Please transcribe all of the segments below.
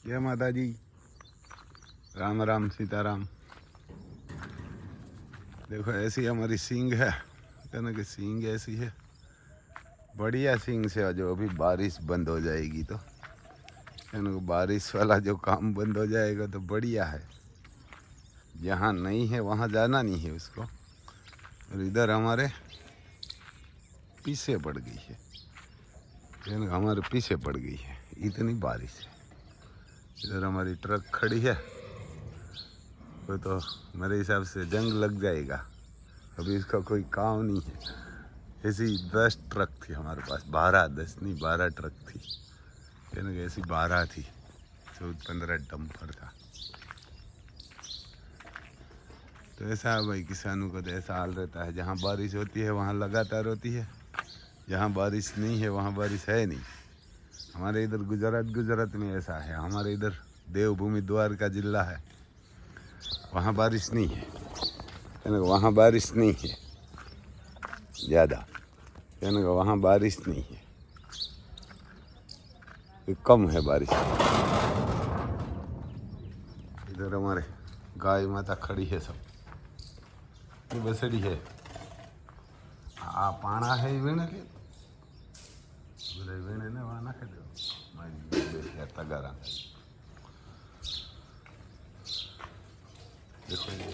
जय माता जी। राम राम सीताराम। देखो ऐसी हमारी सींग है, कहना कि सींग ऐसी है, बढ़िया सींग से। जो अभी बारिश बंद हो जाएगी तो कहना को बारिश वाला जो काम बंद हो जाएगा तो बढ़िया है। जहाँ नहीं है वहाँ जाना नहीं है उसको। और इधर हमारे पीछे पड़ गई है, कहना हमारे पीछे पड़ गई है, इतनी बारिश है। इधर हमारी ट्रक खड़ी है, वो तो मेरे हिसाब से जंग लग जाएगा, अभी इसका कोई काम नहीं है। ऐसी 10 ट्रक थी हमारे पास, 12 10 नहीं 12 ट्रक थी, कहने कि ऐसी 12 थी, 14-15 डंपर था। तो ऐसा है भाई, किसानों का तो ऐसा हाल रहता है। जहाँ बारिश होती है वहाँ लगातार होती है, जहाँ बारिश नहीं है वहाँ बारिश है नहीं। हमारे इधर गुजरात में ऐसा है। हमारे इधर देवभूमि द्वारका जिला है, वहाँ बारिश नहीं है, कहने का वहाँ बारिश नहीं है ज़्यादा, कहने का वहाँ बारिश नहीं है, कम है बारिश। इधर हमारे गाय माता खड़ी है, सब ये बसड़ी है। आ पाना है वीणे के वीणे ने वहाँ नाखे दो तगारा। देखो ये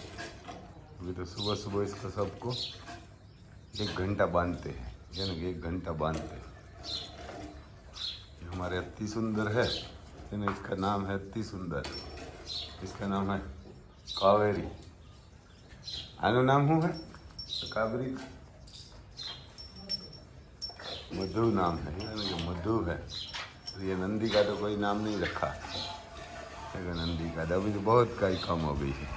अभी तो सुबह सुबह इसको सबको 1 घंटा बांधते हैं, यानी कि 1 घंटा बांधते हैं। हमारे अति सुंदर है, इसका नाम है अति सुंदर, इसका नाम है कावेरी। आनो नाम हूँ है कावेरी, मधु नाम है, यानी कि मधु है। तो ये नंदी का तो कोई नाम नहीं रखा, नंदी का तो अभी तो बहुत का ही कम हो गई है।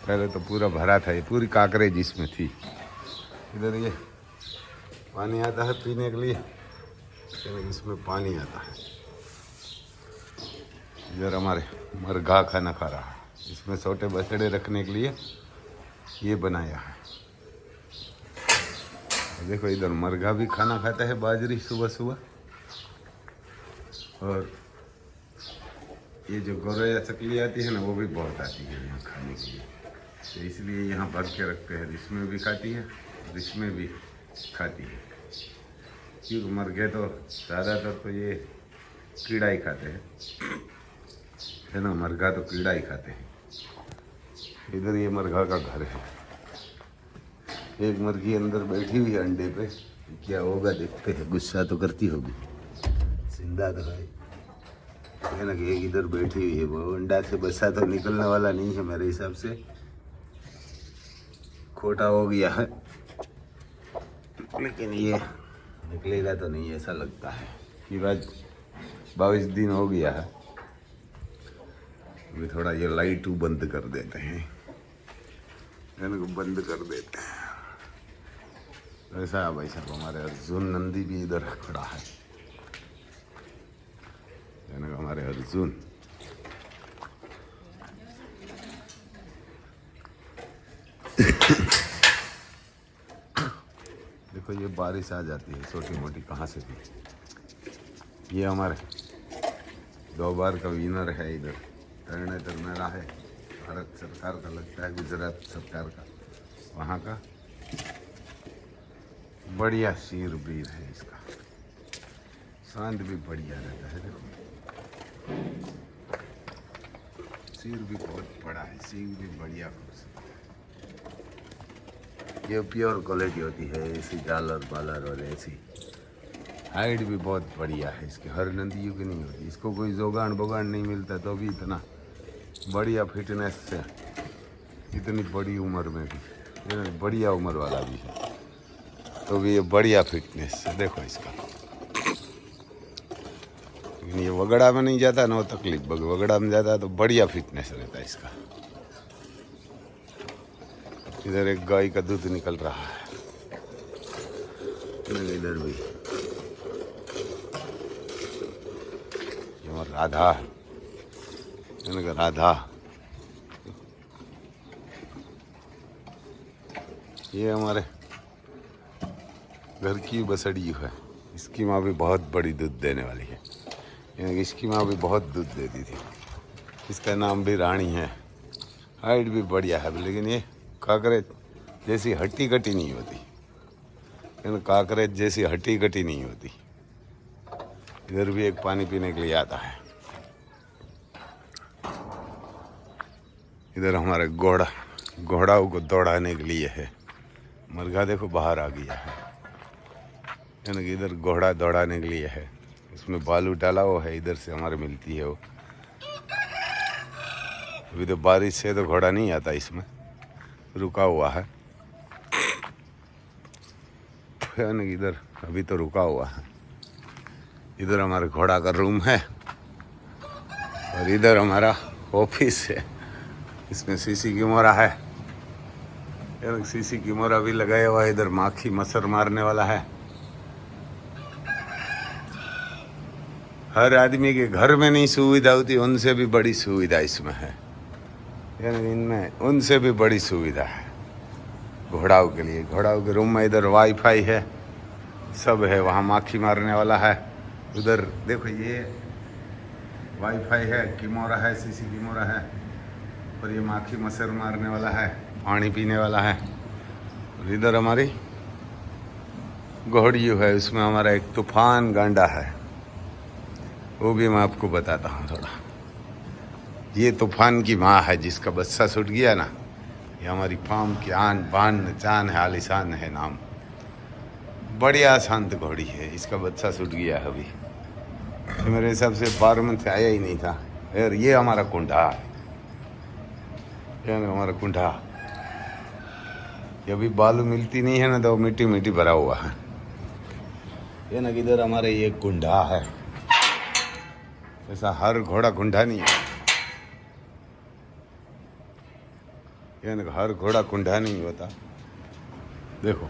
पहले तो पूरा भरा था, ये पूरी काकरेज इसमें थी। इधर ये पानी आता है पीने के लिए, इसमें पानी आता है। इधर हमारे मरघा खाना खा रहा है, इसमें छोटे बछड़े रखने के लिए ये बनाया है। देखो इधर मरघा भी खाना खाता है, बाजरी सुबह सुबह। और ये जो गौरैया चकली आती है ना, वो भी बहुत आती है यहाँ खाने के लिए, तो इसलिए यहाँ भर के रखते हैं। इसमें भी खाती है और इसमें भी खाती है, क्योंकि मरघे तो ज़्यादातर तो ये कीड़ा ही खाते हैं, है ना। मरघा तो कीड़ा ही खाते हैं। इधर ये मरघा का घर है, एक मुर्गी अंदर बैठी हुई है अंडे पे, क्या होगा देखते हैं। गुस्सा तो करती होगी, जिंदा तो है, है ना कि एक इधर बैठी हुई है। वो अंडा से बच्चा तो निकलने वाला नहीं है मेरे हिसाब से, खोटा हो गया है, लेकिन ये निकलेगा तो नहीं ऐसा लगता है। कि आज 22 दिन हो गया है। अभी थोड़ा ये लाइट बंद कर देते हैं, इनको बंद कर देते हैं। ऐसा है भाई साहब, हमारे अर्जुन नंदी भी इधर खड़ा है, हमारे अर्जुन। देखो ये बारिश आ जाती है छोटी मोटी कहाँ से भी। ये हमारे 2 बार का विनर है इधर, टर्नेटर मेरा है, भारत सरकार का लगता है, गुजरात सरकार का, वहाँ का बढ़िया शीर बीर है इसका, शांत भी बढ़िया रहता है। देखो शीर भी बहुत बड़ा है, सींग भी बढ़िया खूबसूरत है। ये प्योर क्वालिटी होती है, ऐसी जालर बालर और ऐसी हाइट भी बहुत बढ़िया है इसकी, हर नंदियों की नहीं होती। इसको कोई जोगान बोगान नहीं मिलता तो भी इतना बढ़िया फिटनेस से, इतनी बड़ी उम्र में भी, बढ़िया उम्र वाला भी है तो भी ये बढ़िया फिटनेस है। देखो इसका, लेकिन ये वगड़ा में नहीं जाता ना, वो तकलीफ। वगड़ा में जाता तो बढ़िया फिटनेस रहता है इसका। इधर एक गाय का दूध निकल रहा है, इधर भी राधा, राधा। ये हमारे घर की बसड़ी है, इसकी माँ भी बहुत बड़ी दूध देने वाली है। इसकी माँ भी बहुत दूध देती थी। इसका नाम भी रानी है। हाइट भी बढ़िया है, लेकिन ये काकरेज जैसी हट्टी कटी नहीं होती। काकरेज जैसी हट्टी कटी नहीं होती। इधर भी एक पानी पीने के लिए आता है। इधर हमारे घोड़ाओं को दौड़ाने के लिए है। मुर्गा देखो बाहर आ गया है, यानी कि इधर घोड़ा दौड़ाने के लिए है। उसमें बालू डाला हुआ है, इधर से हमारे मिलती है वो। अभी तो बारिश से तो घोड़ा नहीं आता, इसमें रुका हुआ है, यानी कि इधर अभी तो रुका हुआ है। इधर हमारे घोड़ा का रूम है और इधर हमारा ऑफिस है। इसमें सीसी कैमरा है, यानी सीसी कैमरा भी लगाया हुआ है। इधर माखी मच्छर मारने वाला है। हर आदमी के घर में नहीं सुविधा होती, उनसे भी बड़ी सुविधा इसमें है, यानी इनमें उनसे भी बड़ी सुविधा है घोड़ाओं के लिए। घोड़ाओं के रूम में इधर वाईफाई है, सब है। वहाँ माखी मारने वाला है। उधर देखो ये वाईफाई है, कैमरा है, सीसी कैमरा है, और ये माखी मच्छर मारने वाला है, पानी पीने वाला है। और इधर हमारी घोड़ी है, उसमें हमारा एक तूफान गांडा है, वो भी मैं आपको बताता हूँ थोड़ा। ये तूफान की माँ है, जिसका बच्चा छूट गया ना। ये हमारी फार्म की आन बान चान है, आलिशान है नाम। बढ़िया शांत घोड़ी है, इसका बच्चा छूट गया है अभी। तो मेरे हिसाब से 12 मंथ आया ही नहीं था। और ये हमारा कुंडा है, हमारा कुंडा। ये अभी बालू मिलती नहीं है ना, तो मिट्टी मिट्टी भरा हुआ है। ये ना किधर हमारे ये कुंडा है। ऐसा हर घोड़ा कुंडा नहीं है, यानी हर घोड़ा कुंडा नहीं होता। देखो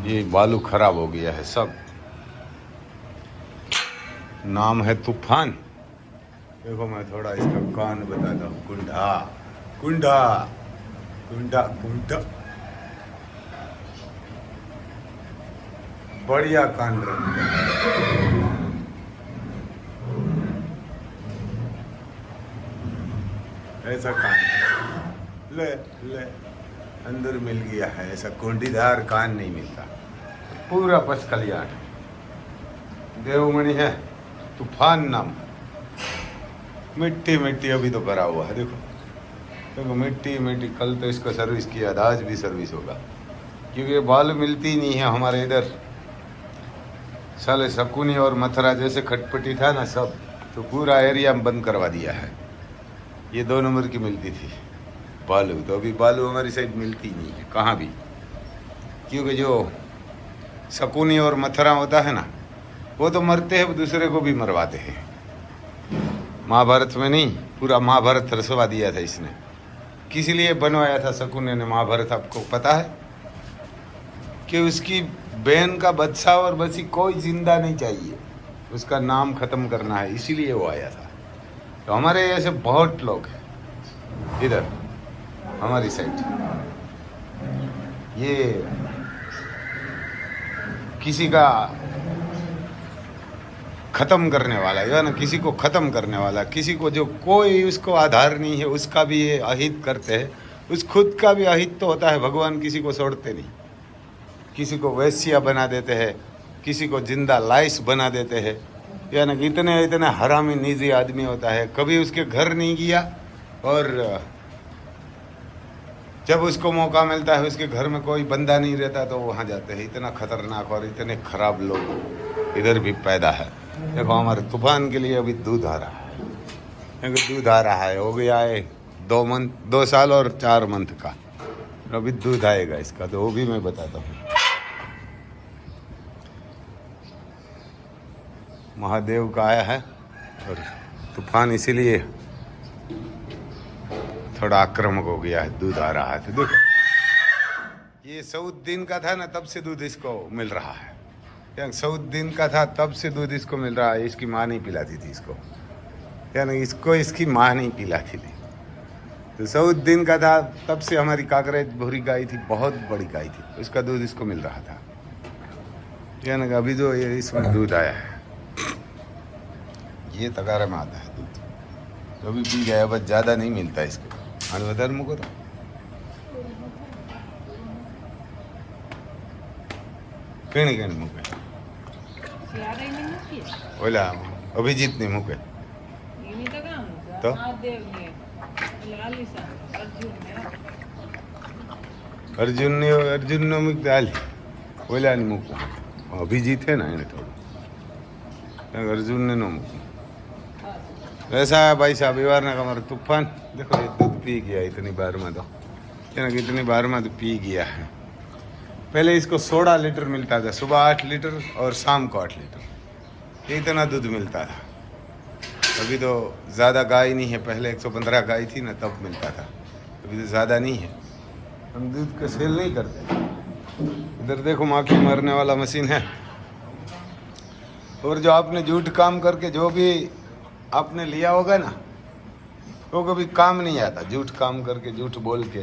ये बालू खराब हो गया है सब। नाम है तूफान। देखो मैं थोड़ा इसका कान बताता हूँ। कुंडा कुंडा कुंडा कुंडा, बढ़िया कान रखता। ऐसा कान ले ले अंदर मिल गया है। ऐसा कुंडीदार कान नहीं मिलता। पूरा पस कल्याण देवमणि है, तूफान नाम। मिट्टी मिट्टी अभी तो भरा हुआ है। देखो देखो मिट्टी मिट्टी। कल तो इसका सर्विस किया था, आज भी सर्विस होगा, क्योंकि बालू मिलती नहीं है हमारे इधर। साले शकुनी और मथुरा जैसे खटपटी था ना सब, तो पूरा एरिया बंद करवा दिया है। ये 2 नंबर की मिलती थी बालू, तो अभी बालू हमारी साइड मिलती नहीं है कहाँ भी, क्योंकि जो शकुनी और मथुरा होता है ना, वो तो मरते हैं, दूसरे को भी मरवाते हैं। महाभारत में नहीं, पूरा महाभारत रसवा दिया था इसने। किस लिए बनवाया था शकुनी ने महाभारत, आपको पता है? कि उसकी बहन का बच्चा और बच्ची कोई जिंदा नहीं चाहिए, उसका नाम खत्म करना है, इसीलिए वो आया था। तो हमारे ऐसे बहुत लोग हैं इधर हमारी साइड। ये किसी का ख़त्म करने वाला है ना, किसी को ख़त्म करने वाला, किसी को जो कोई उसको आधार नहीं है, उसका भी ये अहित करते हैं। उस खुद का भी अहित तो होता है, भगवान किसी को छोड़ते नहीं। किसी को वैश्या बना देते हैं, किसी को जिंदा लाइस बना देते हैं, यानी कि इतने हरामी निजी आदमी होता है। कभी उसके घर नहीं गया, और जब उसको मौका मिलता है, उसके घर में कोई बंदा नहीं रहता, तो वहाँ जाते हैं। इतना खतरनाक और इतने खराब लोग इधर भी पैदा है। देखो हमारे तूफान के लिए अभी दूध आ रहा है, क्योंकि दूध आ रहा है, हो गया है 2 साल और 4 मंथ का। अभी दूध आएगा इसका, तो वो भी मैं बताता हूँ। महादेव का आया है, और तूफान इसीलिए थोड़ा आक्रामक हो गया है। दूध आ रहा है, तो देखो ये 14 दिन का था ना, तब से दूध इसको मिल रहा है। 14 दिन का था तब से दूध इसको मिल रहा है। इसकी माँ नहीं पिलाती थी इसको, यानी इसको इसकी माँ नहीं पिलाती थी। तो 14 दिन का था तब से हमारी काकरेज भूरी गाय थी, बहुत बड़ी गाय थी, उसका दूध इसको मिल रहा था। यानी अभी जो ये इसमें दूध आया है, ये तगारा में आता है दूध, तो भी पी गया, बस ज़्यादा नहीं मिलता इसके। और વધારે મૂકો तो કેણી કેણી મૂકે ઓલા અભિજીત ની મૂકે તો અર્જુન નો મૂકતા હાલ, ઓલા ની મૂકું, અભિજીત है ना એને થોડું, अर्जुन ने नो મૂકું। ऐसा है भाई साहब, ये ना हमारा तूफान देखो, ये दूध पी गया इतनी बार में, तो इतनी बार में तो पी गया है। पहले इसको 16 लीटर मिलता था, सुबह 8 लीटर और शाम को 8 लीटर, इतना दूध मिलता था। अभी तो ज़्यादा गाय नहीं है, पहले 115 गाय थी ना तब मिलता था, अभी तो ज़्यादा नहीं है। हम दूध का सेल नहीं करते। इधर देखो माखी मारने वाला मशीन है। और जो आपने झूठ काम करके जो भी आपने लिया होगा ना, वो कभी काम नहीं आता। झूठ काम करके, झूठ बोल के,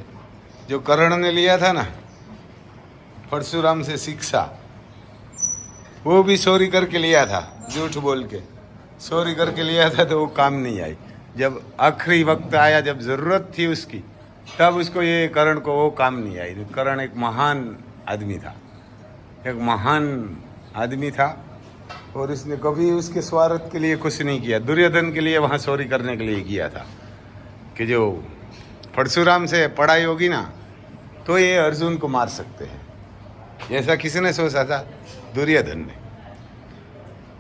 जो कर्ण ने लिया था ना परशुराम से शिक्षा, वो भी चोरी करके लिया था, झूठ बोल के चोरी करके लिया था, तो वो काम नहीं आई। जब आखिरी वक्त आया, जब ज़रूरत थी उसकी, तब उसको ये कर्ण को वो काम नहीं आई। कर्ण एक महान आदमी था, एक महान आदमी था, और इसने कभी उसके स्वार्थ के लिए कुछ नहीं किया। दुर्योधन के लिए वहाँ चोरी करने के लिए किया था कि जो परशुराम से पढ़ाई होगी ना तो ये अर्जुन को मार सकते हैं, ऐसा किसने सोचा था? दुर्योधन ने।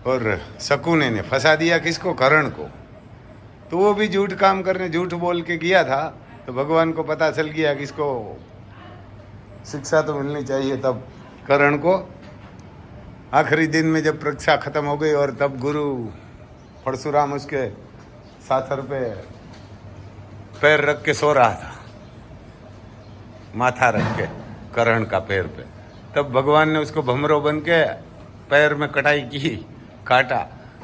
और शकुने ने फंसा दिया किसको? कर्ण को। तो वो भी झूठ काम करने, झूठ बोल के किया था, तो भगवान को पता चल गया कि इसको शिक्षा तो मिलनी चाहिए। तब कर्ण को आखिरी दिन में जब परीक्षा खत्म हो गई, और तब गुरु परशुराम उसके साथर पे पैर रख के सो रहा था, माथा रख के कर्ण का पैर पे, तब भगवान ने उसको भमरो बन के पैर में कटाई की, काटा,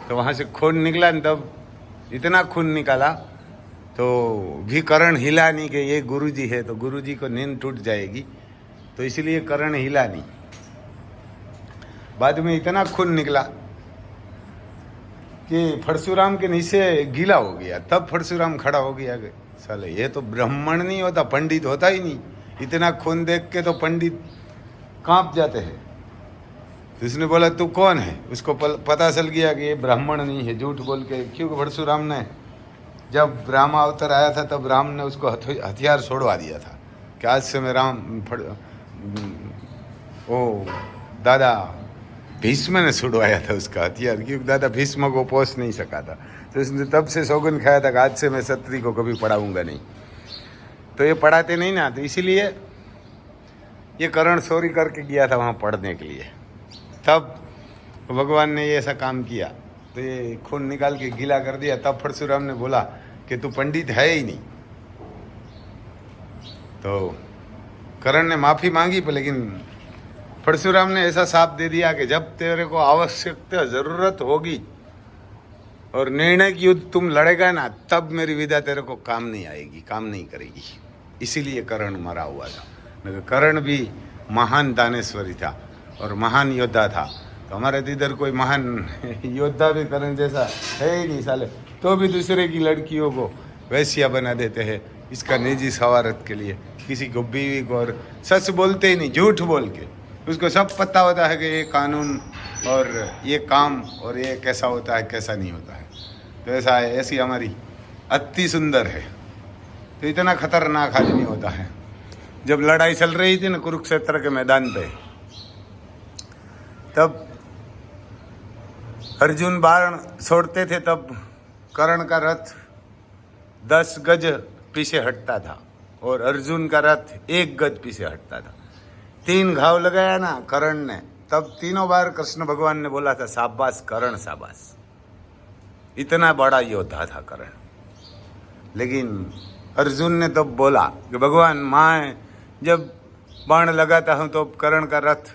तो वहाँ से खून निकला। तब इतना खून निकाला तो भी कर्ण हिला नहीं कि ये गुरुजी है, तो गुरुजी को नींद टूट जाएगी, तो इसलिए कर्ण हिला नहीं। बाद में इतना खून निकला कि परशुराम के नीचे गीला हो गया। तब परशुराम खड़ा हो गया कि साले ये तो ब्राह्मण नहीं होता, पंडित होता ही नहीं। इतना खून देख के तो पंडित कांप जाते हैं। तो उसने बोला तू कौन है? उसको पता चल गया कि ये ब्राह्मण नहीं है, झूठ बोल के। क्योंकि परशुराम ने जब राम अवतार आया था, तब राम ने उसको हथियार छोड़वा दिया था कि आज से मैं राम दादा भीष्म ने छुड़वाया था उसका हथियार, क्योंकि दादा भीष्म को पोष नहीं सका था। तो उसने तब से सौगन खाया था कि आज से मैं क्षत्रिय को कभी पढ़ाऊंगा नहीं। तो ये पढ़ाते नहीं ना, तो इसीलिए ये कर्ण चोरी करके गया था वहाँ पढ़ने के लिए। तब भगवान ने ये ऐसा काम किया, तो ये खून निकाल के गीला कर दिया। तब परशुराम ने बोला कि तू पंडित है ही नहीं। तो कर्ण ने माफ़ी मांगी, पर लेकिन परशुराम ने ऐसा साप दे दिया कि जब तेरे को आवश्यकता ज़रूरत होगी और निर्णय की युद्ध तुम लड़ेगा ना, तब मेरी विद्या तेरे को काम नहीं आएगी, काम नहीं करेगी। इसीलिए कर्ण मरा हुआ था। कर्ण भी महान दानेश्वरी था और महान योद्धा था। तो हमारे इधर कोई महान योद्धा भी कर्ण जैसा है ही नहीं साले, तो भी दूसरे की लड़कियों को वैश्या बना देते हैं इसका निजी स्वार्थ के लिए। किसी को बीवी को, और सच बोलते ही नहीं, झूठ बोल के। उसको सब पता होता है कि ये कानून और ये काम और ये कैसा होता है, कैसा नहीं होता है। तो ऐसा है, ऐसी हमारी अति सुंदर है। तो इतना खतरनाक आदमी होता है। जब लड़ाई चल रही थी ना कुरुक्षेत्र के मैदान पे, तब अर्जुन बाण छोड़ते थे, तब कर्ण का रथ 10 गज पीछे हटता था और अर्जुन का रथ 1 गज पीछे हटता था। 3 घाव लगाया ना कर्ण ने, तब तीनों बार कृष्ण भगवान ने बोला था शाबाश कर्ण शाबाश। इतना बड़ा योद्धा था कर्ण। लेकिन अर्जुन ने तब बोला कि भगवान मैं जब बाण लगाता हूँ तो कर्ण का रथ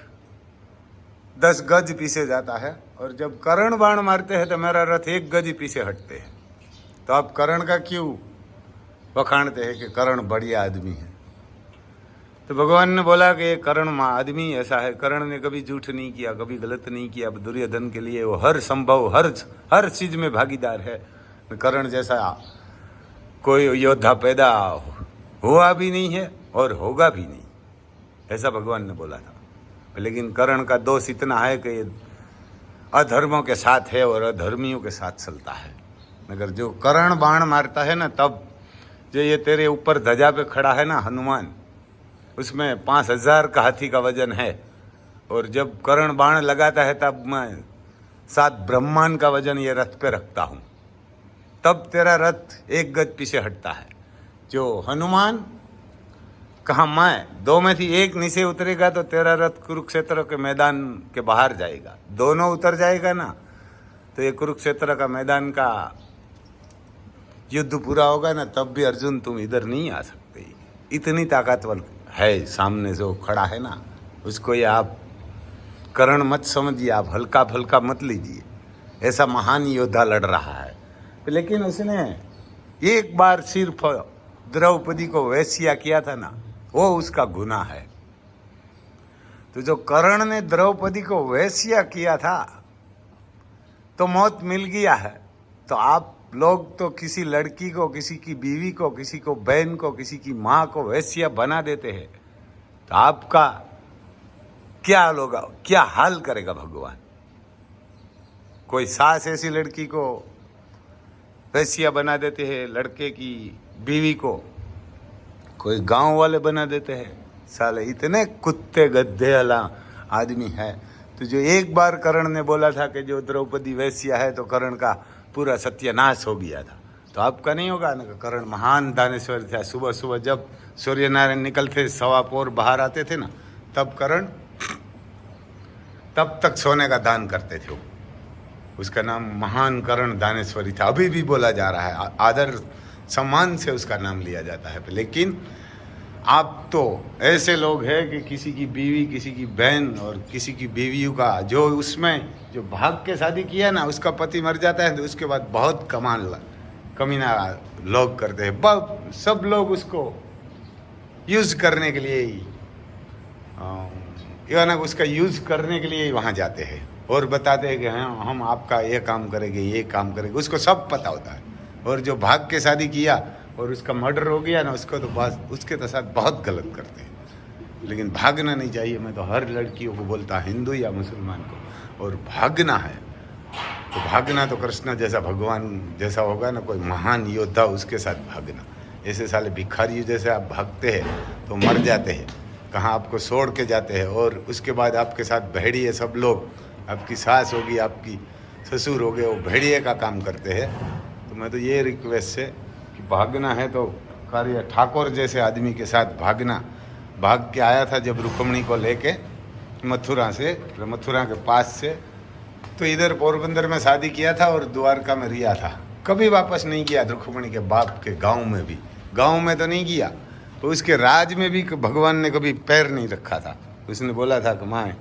10 गज पीछे जाता है, और जब कर्ण बाण मारते हैं तो मेरा रथ 1 गज पीछे हटते हैं। तो आप कर्ण का क्यों वखाणते हैं कि कर्ण बढ़िया आदमी है? तो भगवान ने बोला कि ये कर्ण आदमी ऐसा है, कर्ण ने कभी झूठ नहीं किया, कभी गलत नहीं किया, दुर्योधन के लिए वो हर संभव हर चीज में भागीदार है। कर्ण जैसा कोई योद्धा पैदा हुआ भी नहीं है और होगा भी नहीं, ऐसा भगवान ने बोला था। लेकिन कर्ण का दोष इतना है कि अधर्मों के साथ है और अधर्मियों के साथ चलता है। मगर जो कर्ण बाण मारता है ना, तब जो ये तेरे ऊपर ध्वजा पे खड़ा है ना हनुमान, उसमें 5000 का हाथी का वजन है, और जब कर्ण बाण लगाता है तब मैं 7 ब्रह्मांड का वजन ये रथ पे रखता हूँ, तब तेरा रथ एक गज पीछे हटता है। जो हनुमान कहा मैं 2 में थी एक नीचे उतरेगा तो तेरा रथ कुरुक्षेत्र के मैदान के बाहर जाएगा, दोनों उतर जाएगा ना तो ये कुरुक्षेत्र का मैदान का युद्ध पूरा होगा ना, तब भी अर्जुन तुम इधर नहीं आ सकते। इतनी ताकतवर है सामने जो खड़ा है ना, उसको ये आप कर्ण मत समझिए, आप हल्का फल्का मत लीजिए। ऐसा महान योद्धा लड़ रहा है, लेकिन उसने एक बार सिर्फ द्रौपदी को वैश्या किया था ना, वो उसका गुनाह है। तो जो कर्ण ने द्रौपदी को वैश्या किया था तो मौत मिल गया है, तो आप लोग तो किसी लड़की को, किसी की बीवी को, किसी को बहन को, किसी की माँ को वैश्या बना देते हैं, तो आपका क्या होगा, क्या हाल करेगा भगवान। कोई सास ऐसी लड़की को वैश्या बना देते हैं, लड़के की बीवी को कोई गांव वाले बना देते हैं। साले इतने कुत्ते गद्धे वाला आदमी है। तो जो एक बार कर्ण ने बोला था कि जो द्रौपदी वैश्या है, तो कर्ण का पूरा सत्यानाश हो गया था। तो आपका नहीं होगा ना। कर्ण महान दानेश्वर था। सुबह सुबह जब सूर्य नारायण निकलते 1.25 बाहर आते थे ना, तब कर्ण तब तक सोने का दान करते थे। उसका नाम महान कर्ण दानेश्वरी था। अभी भी बोला जा रहा है, आदर सम्मान से उसका नाम लिया जाता है। लेकिन आप तो ऐसे लोग हैं कि किसी की बीवी, किसी की बहन और किसी की बीवियों का जो उसमें जो भाग के शादी किया ना, उसका पति मर जाता है तो उसके बाद बहुत कमीना लोग करते हैं। सब लोग उसको यूज़ करने के लिए ही उसका यूज़ करने के लिए ही वहाँ जाते हैं और बताते हैं कि हाँ हम आपका ये काम करेंगे, ये काम करेंगे। उसको सब पता होता है। और जो भाग के शादी किया और उसका मर्डर हो गया ना, उसको तो बस उसके तो साथ बहुत गलत करते हैं। लेकिन भागना नहीं चाहिए। मैं तो हर लड़कियों को बोलता, हिंदू या मुसलमान को, और भागना है तो भागना तो कृष्ण जैसा, भगवान जैसा होगा ना, कोई महान योद्धा, उसके साथ भागना। ऐसे साले भिखारियों जैसे आप भागते हैं तो मर जाते हैं, कहाँ आपको छोड़ के जाते हैं। और उसके बाद आपके साथ भेड़िए सब लोग, आपकी सास होगी, आपकी ससुर हो गए, वो भेड़िए का काम करते हैं। तो मैं तो ये रिक्वेस्ट है कि भागना है तो कार्य ठाकुर जैसे आदमी के साथ भागना। भाग के आया था जब रुक्मणी को लेके मथुरा के पास से, तो इधर पोरबंदर में शादी किया था और द्वारका में रिया था। कभी वापस नहीं गया रुक्मणी के बाप के गांव में भी, गांव में तो नहीं गया, तो उसके राज में भी भगवान ने कभी पैर नहीं रखा था। उसने बोला था कि मैं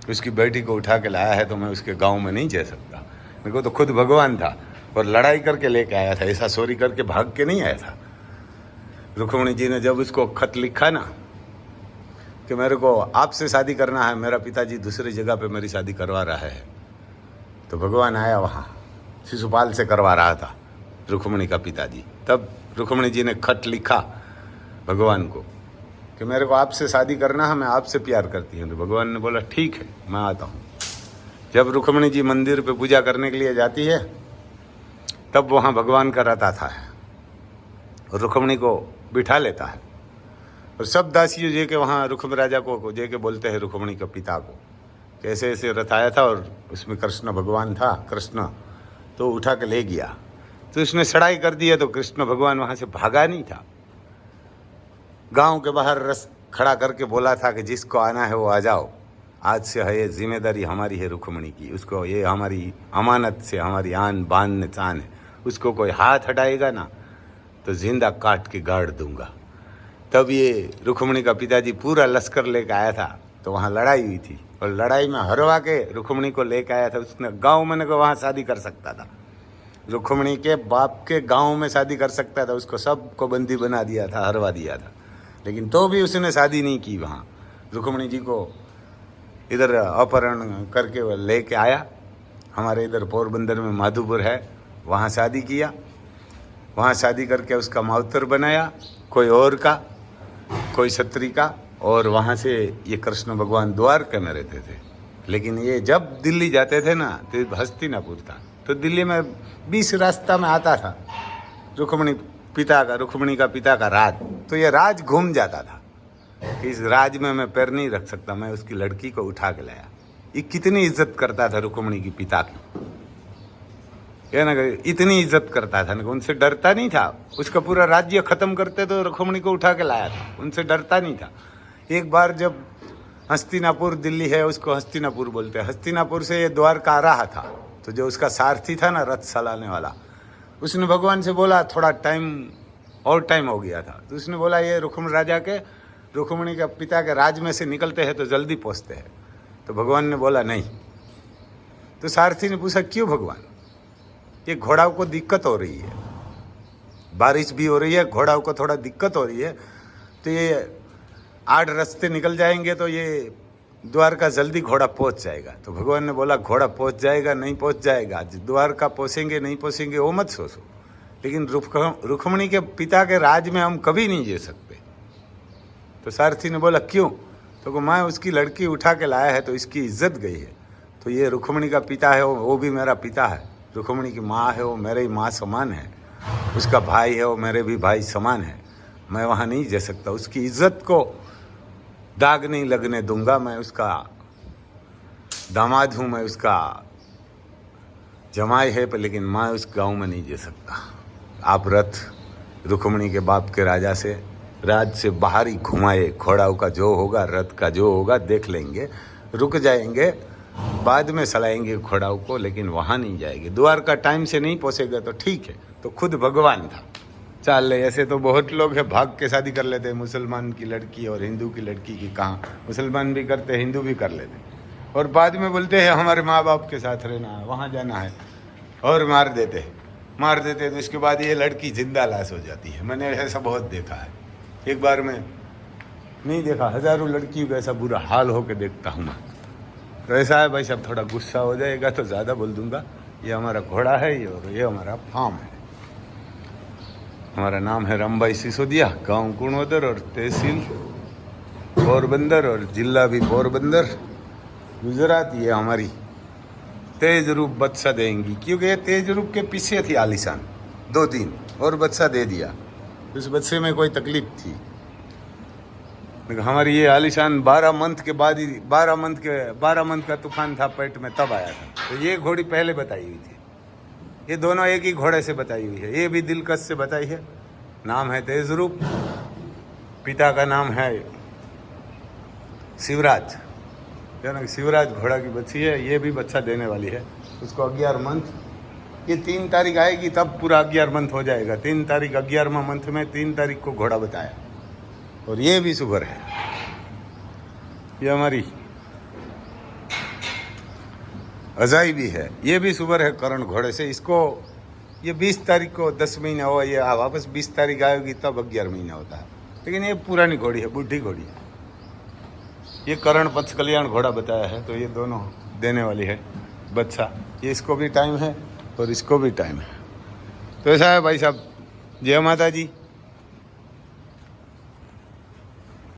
उसकी बेटी को उठा के लाया है तो मैं उसके गांव में नहीं जा सकता। मेरे को तो खुद भगवान था और लड़ाई करके लेके आया था, ऐसा चोरी करके भाग के नहीं आया था। रुक्मणी जी ने जब उसको खत लिखा ना कि मेरे को आपसे शादी करना है, मेरा पिताजी दूसरी जगह पे मेरी शादी करवा रहा है, तो भगवान आया वहाँ, शिशुपाल से करवा रहा था रुक्मणी का पिताजी। तब रुक्मणी जी ने खत लिखा भगवान को कि मेरे को आपसे शादी करना है, मैं आपसे प्यार करती हूँ। तो भगवान ने बोला ठीक है मैं आता हूँ। जब रुक्मणी जी मंदिर पे पूजा करने के लिए जाती है, तब वहाँ भगवान का रथ आता है और रुक्मणी को बिठा लेता है। और सब दासियों जे के वहाँ रुक्म राजा को जे के बोलते हैं रुक्मणी के पिता को, कैसे ऐसे रथ आया था और उसमें कृष्ण भगवान था, कृष्ण तो उठा के ले गया। तो उसने चढ़ाई कर दी है, तो कृष्ण भगवान वहाँ से भागा नहीं था। गांव के बाहर रस खड़ा करके बोला था कि जिसको आना है वो आ जाओ, आज से है ये जिम्मेदारी हमारी है रुक्मणी की, उसको ये हमारी अमानत से हमारी आन बान चान है, उसको कोई हाथ हटाएगा ना तो जिंदा काट के गाड़ दूंगा। तब ये रुक्मणी का पिताजी पूरा लश्कर लेकर आया था, तो वहाँ लड़ाई हुई थी और लड़ाई में हरवा के रुक्मणी को लेकर आया था। उसने गाँव में को वहाँ शादी कर सकता था, रुक्मणी के बाप के गाँव में शादी कर सकता था, उसको सबको बंदी बना दिया था, हरवा दिया था। लेकिन तो भी उसने शादी नहीं की वहाँ। रुक्मणी जी को इधर अपहरण करके वो लेके आया, हमारे इधर पोरबंदर में माधुपुर है, वहाँ शादी किया। वहाँ शादी करके उसका मावतर बनाया, कोई और का, कोई क्षत्रिय का, और वहाँ से ये कृष्ण भगवान द्वारका में रहते थे। लेकिन ये जब दिल्ली जाते थे ना तो हस्तिनापुर था, तो दिल्ली में 20 रास्ता में आता था रुक्मणी का पिता का राज। तो ये राज घूम जाता था कि इस राज में मैं पैर नहीं रख सकता, मैं उसकी लड़की को उठा के लाया। ये कितनी इज्जत करता था रुक्मणी की पिता की, ये ना इतनी इज्जत करता था ना, उनसे डरता नहीं था। उसका पूरा राज्य खत्म करते तो रुक्मणी को उठा के लाया था, उनसे डरता नहीं था। एक बार जब हस्तिनापुर, दिल्ली है उसको हस्तिनापुर बोलते हैं, हस्तिनापुर से ये द्वारका आ रहा था, तो जो उसका सारथी था ना रथ चलाने वाला, उसने भगवान से बोला थोड़ा टाइम हो गया था, तो उसने बोला ये रुक्मणी के पिता के राज में से निकलते हैं तो जल्दी पहुँचते हैं। तो भगवान ने बोला नहीं। तो सारथी ने पूछा क्यों भगवान? ये घोड़ाओं को दिक्कत हो रही है, बारिश भी हो रही है, घोड़ाओं को थोड़ा दिक्कत हो रही है, तो ये 8 रास्ते निकल जाएंगे तो ये द्वारका जल्दी घोड़ा पहुंच जाएगा। तो भगवान ने बोला घोड़ा पहुंच जाएगा नहीं पहुंच जाएगा, द्वारका पहुंचेंगे नहीं पहुंचेंगे वो मत सोचो, लेकिन रुक्मणी के पिता के राज में हम कभी नहीं जी सकते। तो सारथी ने बोला क्यों? तो मैं उसकी लड़की उठा के लाया है तो इसकी इज्जत गई है। तो ये रुक्मणी का पिता है, वो भी मेरा पिता है, रुक्मणी की माँ है वो मेरी माँ समान है, उसका भाई है वो मेरे भी भाई समान है, मैं वहाँ नहीं जा सकता, उसकी इज्जत को दाग नहीं लगने दूंगा, मैं उसका दामाद हूँ, मैं उसका जमाई है, पर लेकिन मैं उस गांव में नहीं जा सकता। आप रथ रुक्मणी के बाप के राज से बाहर ही घुमाए, घोड़ाओं का जो होगा, रथ का जो होगा देख लेंगे, रुक जाएंगे, बाद में चलाएंगे घोड़ाओं को, लेकिन वहाँ नहीं जाएंगे। द्वारका टाइम से नहीं पहुँचेगा तो ठीक है। तो खुद भगवान था। चाल ले, ऐसे तो बहुत लोग हैं भाग के शादी कर लेते हैं, मुसलमान की लड़की और हिंदू की लड़की की, कहाँ मुसलमान भी करते हैं हिंदू भी कर लेते हैं, और बाद में बोलते हैं हमारे माँ बाप के साथ रहना है, वहाँ जाना है, और मार देते हैं। तो इसके बाद ये लड़की जिंदा लाश हो जाती है। मैंने ऐसा बहुत देखा है, एक बार में नहीं देखा, हज़ारों लड़कियों का ऐसा बुरा हाल होकर देखता हूँ मैं। तो ऐसा है भाई साहब, थोड़ा गुस्सा हो जाएगा तो ज़्यादा बोल दूंगा। ये हमारा घोड़ा है और ये हमारा फार्म है। हमारा नाम है रामभाई सिसोदिया, गांव कुणोदर और तहसील पोरबंदर और जिला भी पोरबंदर, गुजरात। ये हमारी तेज रूप बच्चा देंगी, क्योंकि ये तेज रूप के पीछे थी आलिशान 2-3 और बच्चा दे दिया। उस बच्चे में कोई तकलीफ थी। हमारी ये आलिशान 12 मंथ के बाद ही 12 मंथ का तूफान था पेट में, तब आया था। तो ये घोड़ी पहले बताई हुई थी। ये दोनों एक ही घोड़े से बताई हुई है। ये भी दिलकश से बताई है। नाम है तेजरूप, पिता का नाम है शिवराज, शिवराज घोड़ा की बच्ची है। ये भी बच्चा देने वाली है, उसको 11 मंथ। ये 3 तारीख आएगी तब पूरा 11 मंथ हो जाएगा। 3 तारीख 11वां मंथ में 3 तारीख को घोड़ा बताया। और ये भी सुगर है, ये हमारी अजाई भी है, ये भी सुगर है करण घोड़े से। इसको ये 20 तारीख को 10 महीना हुआ, ये वापस 20 तारीख आएगी तब 11 महीना होता है। लेकिन ये पुरानी घोड़ी है, बुढ़ी घोड़ी है। ये करण पक्ष कल्याण घोड़ा बताया है, तो ये दोनों देने वाली है बच्चा। ये इसको भी टाइम है और इसको भी टाइम है। तो ऐसा है भाई साहब। जय माता जी।